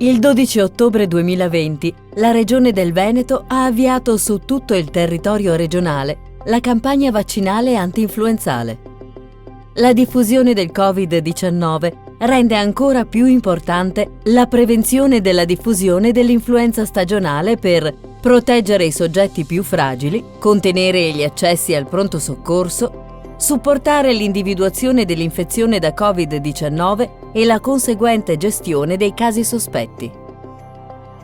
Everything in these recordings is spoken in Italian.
Il 12 ottobre 2020 la Regione del Veneto ha avviato su tutto il territorio regionale la campagna vaccinale anti-influenzale. La diffusione del Covid-19 rende ancora più importante la prevenzione della diffusione dell'influenza stagionale per proteggere i soggetti più fragili, contenere gli accessi al pronto soccorso, supportare l'individuazione dell'infezione da Covid-19 e la conseguente gestione dei casi sospetti.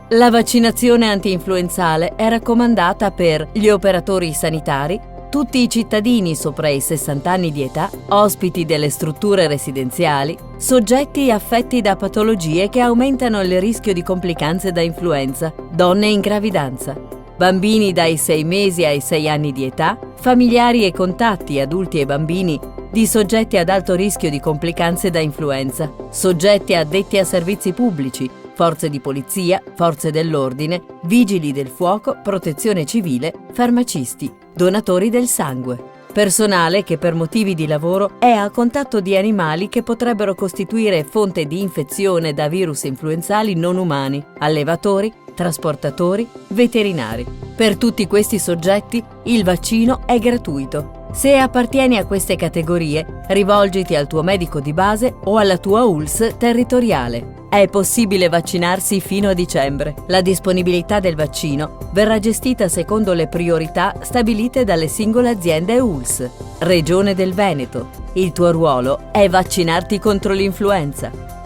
La vaccinazione anti-influenzale è raccomandata per gli operatori sanitari, tutti i cittadini sopra i 60 anni di età, ospiti delle strutture residenziali, soggetti affetti da patologie che aumentano il rischio di complicanze da influenza, donne in gravidanza, bambini dai 6 mesi ai 6 anni di età, familiari e contatti adulti e bambini di soggetti ad alto rischio di complicanze da influenza, soggetti addetti a servizi pubblici, forze di polizia, forze dell'ordine, vigili del fuoco, protezione civile, farmacisti, donatori del sangue, personale che per motivi di lavoro è a contatto di animali che potrebbero costituire fonte di infezione da virus influenzali non umani, allevatori, trasportatori, veterinari. Per tutti questi soggetti il vaccino è gratuito. Se appartieni a queste categorie, rivolgiti al tuo medico di base o alla tua ULSS territoriale. È possibile vaccinarsi fino a dicembre. La disponibilità del vaccino verrà gestita secondo le priorità stabilite dalle singole aziende ULSS. Regione del Veneto. Il tuo ruolo è vaccinarti contro l'influenza.